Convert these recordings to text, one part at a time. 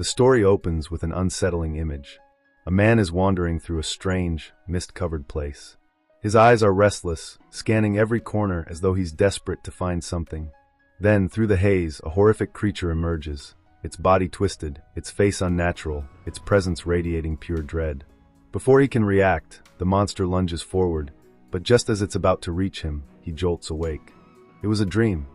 The story opens with an unsettling image. A man is wandering through a strange, mist-covered place. His eyes are restless, scanning every corner as though he's desperate to find something. Then, through the haze, a horrific creature emerges, its body twisted, its face unnatural, its presence radiating pure dread. Before he can react, the monster lunges forward, but just as it's about to reach him, he jolts awake. It was a dream,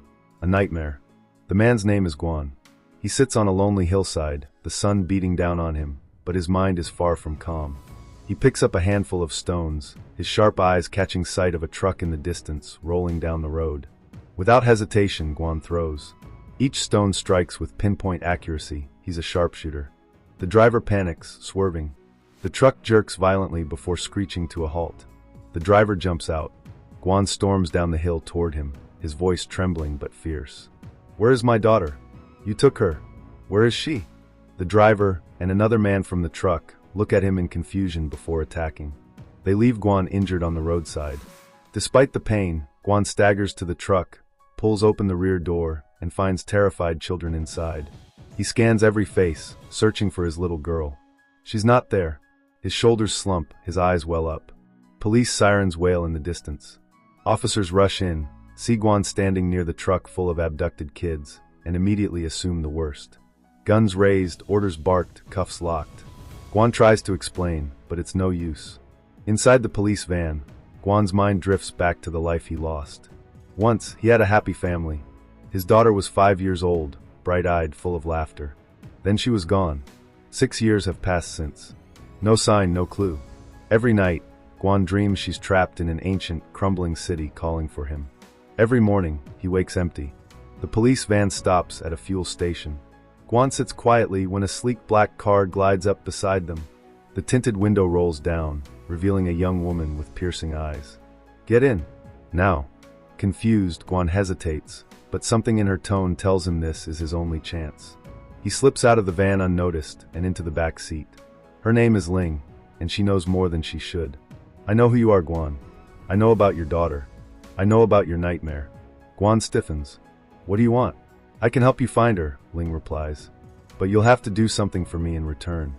a nightmare. The man's name is Guan. He sits on a lonely hillside, the sun beating down on him, but his mind is far from calm. He picks up a handful of stones, his sharp eyes catching sight of a truck in the distance, rolling down the road. Without hesitation, Guan throws. Each stone strikes with pinpoint accuracy. He's a sharpshooter. The driver panics, swerving. The truck jerks violently before screeching to a halt. The driver jumps out. Guan storms down the hill toward him, his voice trembling but fierce. "Where is my daughter? You took her. Where is she?" The driver, and another man from the truck, look at him in confusion before attacking. They leave Guan injured on the roadside. Despite the pain, Guan staggers to the truck, pulls open the rear door, and finds terrified children inside. He scans every face, searching for his little girl. She's not there. His shoulders slump, his eyes well up. Police sirens wail in the distance. Officers rush in, see Guan standing near the truck full of abducted kids, and immediately assume the worst. Guns raised, orders barked, cuffs locked. Guan tries to explain, but it's no use. Inside the police van, Guan's mind drifts back to the life he lost. Once, he had a happy family. His daughter was 5 years old, bright-eyed, full of laughter. Then she was gone. 6 years have passed since. No sign, no clue. Every night, Guan dreams she's trapped in an ancient, crumbling city calling for him. Every morning, he wakes empty. The police van stops at a fuel station. Guan sits quietly when a sleek black car glides up beside them. The tinted window rolls down, revealing a young woman with piercing eyes. "Get in. Now." Confused, Guan hesitates, but something in her tone tells him this is his only chance. He slips out of the van unnoticed and into the back seat. Her name is Ling, and she knows more than she should. "I know who you are, Guan. I know about your daughter. I know about your nightmare." Guan stiffens. "What do you want?" "I can help you find her," Ling replies. "But you'll have to do something for me in return."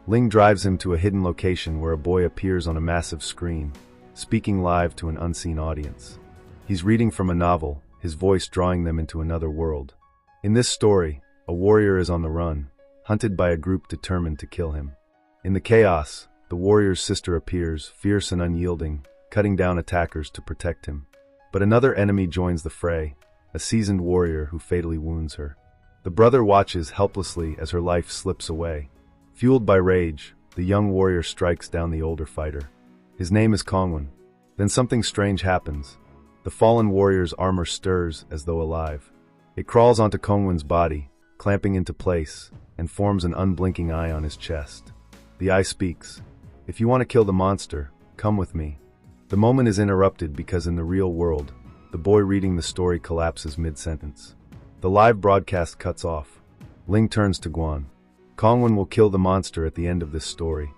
Ling drives him to a hidden location where a boy appears on a massive screen, speaking live to an unseen audience. He's reading from a novel, his voice drawing them into another world. In this story, a warrior is on the run, hunted by a group determined to kill him. In the chaos, the warrior's sister appears, fierce and unyielding, cutting down attackers to protect him. But another enemy joins the fray, a seasoned warrior who fatally wounds her. The brother watches helplessly as her life slips away. Fueled by rage, the young warrior strikes down the older fighter. His name is Kongwen. Then something strange happens. The fallen warrior's armor stirs as though alive. It crawls onto Kongwen's body, clamping into place, and forms an unblinking eye on his chest. The eye speaks. "If you want to kill the monster, come with me." The moment is interrupted because in the real world, the boy reading the story collapses mid-sentence. The live broadcast cuts off. Ling turns to Guan. "Kongwen will kill the monster at the end of this story.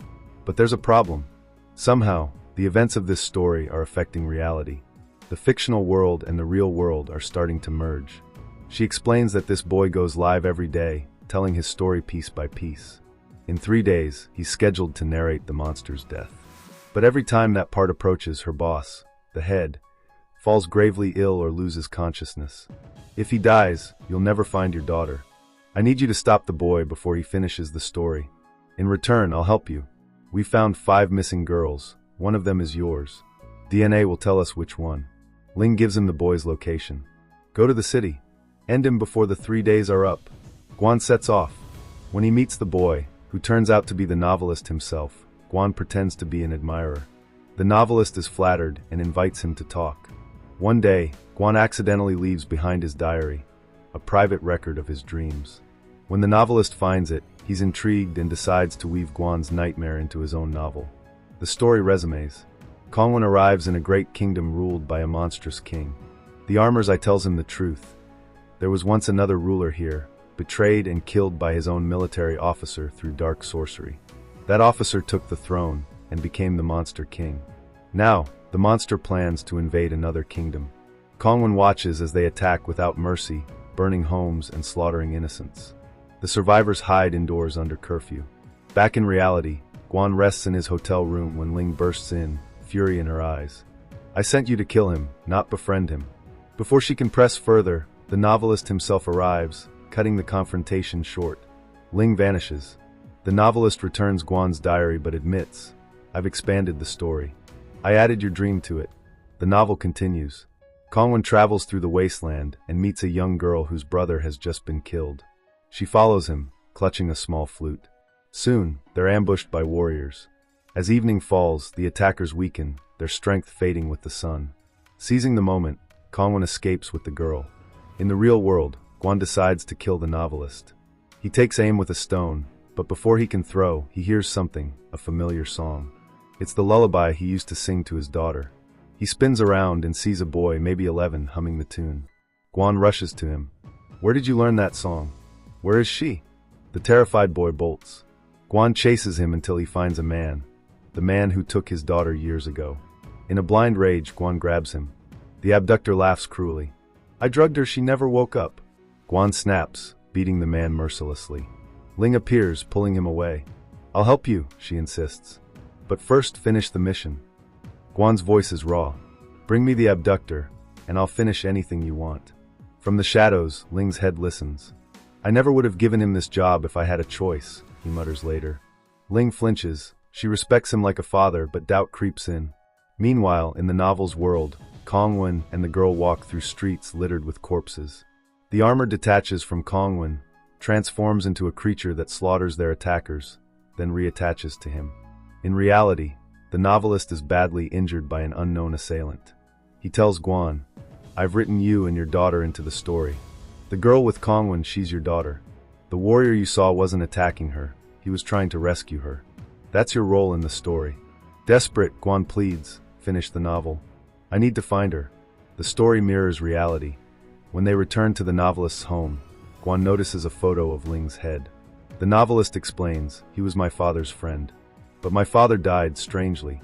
But there's a problem. Somehow, the events of this story are affecting reality. The fictional world and the real world are starting to merge." She explains that this boy goes live every day, telling his story piece by piece. In 3 days, he's scheduled to narrate the monster's death. But every time that part approaches, her boss, the head, falls gravely ill or loses consciousness. "If he dies, you'll never find your daughter. I need you to stop the boy before he finishes the story. In return, I'll help you. We found 5 missing girls. One of them is yours. DNA will tell us which one." Ling gives him the boy's location. "Go to the city. End him before the 3 days are up." Guan sets off. When he meets the boy, who turns out to be the novelist himself, Guan pretends to be an admirer. The novelist is flattered and invites him to talk. One day, Guan accidentally leaves behind his diary, a private record of his dreams. When the novelist finds it, he's intrigued and decides to weave Guan's nightmare into his own novel. The story resumes. Kongwen arrives in a great kingdom ruled by a monstrous king. The armor's eye tells him the truth. There was once another ruler here, betrayed and killed by his own military officer through dark sorcery. That officer took the throne and became the monster king. Now, the monster plans to invade another kingdom. Kongwen watches as they attack without mercy, burning homes and slaughtering innocents. The The survivors hide indoors under curfew. Back in reality, Guan rests in his hotel room when Ling bursts in, fury in her eyes. I sent you to kill him, not befriend him. Before she can press further, the novelist himself arrives, cutting the confrontation short. Ling vanishes. The novelist returns Guan's diary but admits, I've expanded the story. I added your dream to it. The novel continues. Kongwen travels through the wasteland and meets a young girl whose brother has just been killed. She follows him, clutching a small flute. Soon, they're ambushed by warriors. As evening falls, the attackers weaken, their strength fading with the sun. Seizing the moment, Kongwen escapes with the girl. In the real world, Guan decides to kill the novelist. He takes aim with a stone, but before he can throw, he hears something, a familiar song. It's the lullaby he used to sing to his daughter. He spins around and sees a boy, maybe 11, humming the tune. Guan rushes to him. Where did you learn that song? Where is she? The terrified boy bolts. Guan chases him until he finds a man, the man who took his daughter years ago. In a blind rage, Guan grabs him. The abductor laughs cruelly. I drugged her, she never woke up. Guan snaps, beating the man mercilessly. Ling appears, pulling him away. I'll help you, she insists. But first, finish the mission. Guan's voice is raw. Bring me the abductor, and I'll finish anything you want. From the shadows, Ling's head listens. I never would have given him this job if I had a choice, he mutters later. Ling flinches. She respects him like a father, but doubt creeps in. Meanwhile, in the novel's world, Kongwen and the girl walk through streets littered with corpses. The armor detaches from Kongwen, transforms into a creature that slaughters their attackers, then reattaches to him. In reality, the novelist is badly injured by an unknown assailant. He tells Guan, I've written you and your daughter into the story. The girl with Kongwen, she's your daughter. The warrior you saw wasn't attacking her, he was trying to rescue her. That's your role in the story. Desperate, Guan pleads, finish the novel. I need to find her. The story mirrors reality. When they return to the novelist's home, Guan notices a photo of Ling's head. The novelist explains, he was my father's friend. But my father died strangely.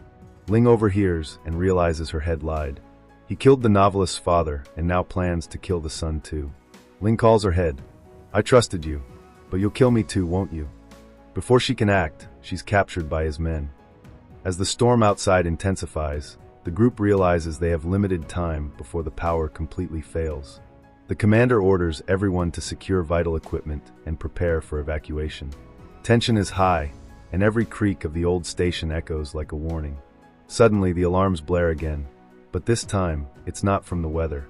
Ling overhears and realizes her head lied. He killed the novelist's father and now plans to kill the son too. Ling calls her head. I trusted you, but you'll kill me too, won't you? Before she can act, she's captured by his men. As the storm outside intensifies, the group realizes they have limited time before the power completely fails. The commander orders everyone to secure vital equipment and prepare for evacuation. Tension is high, and every creak of the old station echoes like a warning. Suddenly, the alarms blare again, but this time, it's not from the weather.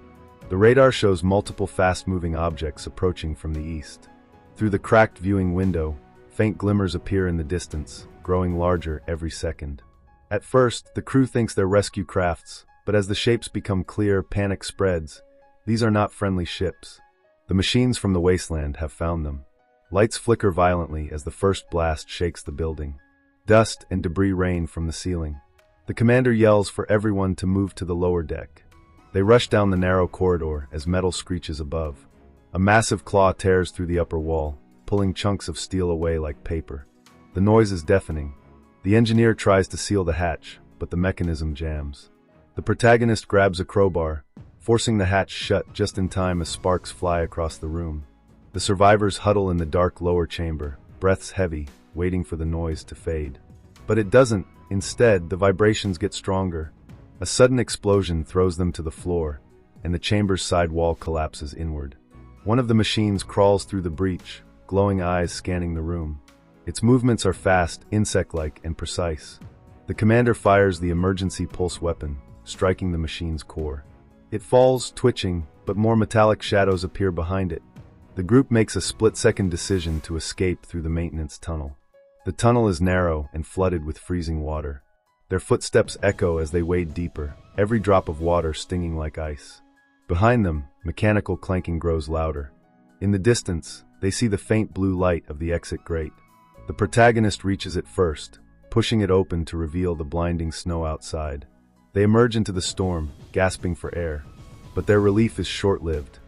The radar shows multiple fast-moving objects approaching from the east. Through the cracked viewing window, faint glimmers appear in the distance, growing larger every second. At first, the crew thinks they're rescue crafts, but as the shapes become clear, panic spreads. These are not friendly ships. The machines from the wasteland have found them. Lights flicker violently as the first blast shakes the building. Dust and debris rain from the ceiling. The commander yells for everyone to move to the lower deck. They rush down the narrow corridor as metal screeches above. A massive claw tears through the upper wall, pulling chunks of steel away like paper. The noise is deafening. The engineer tries to seal the hatch, but the mechanism jams. The protagonist grabs a crowbar, forcing the hatch shut just in time as sparks fly across the room. The survivors huddle in the dark lower chamber, breaths heavy, waiting for the noise to fade. But it doesn't. Instead, the vibrations get stronger. A sudden explosion throws them to the floor, and the chamber's side wall collapses inward. One of the machines crawls through the breach, glowing eyes scanning the room. Its movements are fast, insect-like, and precise. The commander fires the emergency pulse weapon, striking the machine's core. It falls, twitching, but more metallic shadows appear behind it. The group makes a split-second decision to escape through the maintenance tunnel. The tunnel is narrow and flooded with freezing water. Their footsteps echo as they wade deeper, every drop of water stinging like ice. Behind them, mechanical clanking grows louder. In the distance, they see the faint blue light of the exit grate. The protagonist reaches it first, pushing it open to reveal the blinding snow outside. They emerge into the storm, gasping for air. But their relief is short-lived.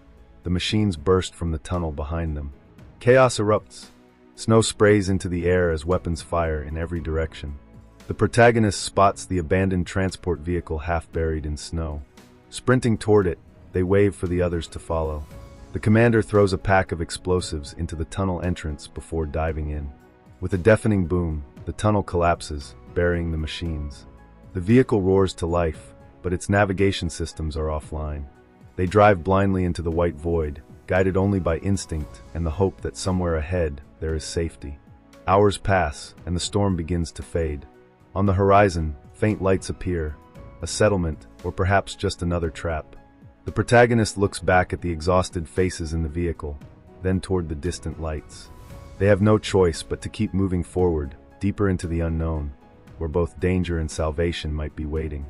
The machines burst from the tunnel behind them. Chaos erupts. Snow sprays into the air as weapons fire in every direction. The protagonist spots the abandoned transport vehicle half buried in snow. Sprinting toward it, they wave for the others to follow. The commander throws a pack of explosives into the tunnel entrance before diving in. With a deafening boom, the tunnel collapses, burying the machines. The vehicle roars to life, but its navigation systems are offline. They drive blindly into the white void, guided only by instinct and the hope that somewhere ahead there is safety. Hours pass, and the storm begins to fade. On the horizon, faint lights appear, a settlement, or perhaps just another trap. The protagonist looks back at the exhausted faces in the vehicle, then toward the distant lights. They have no choice but to keep moving forward, deeper into the unknown, where both danger and salvation might be waiting.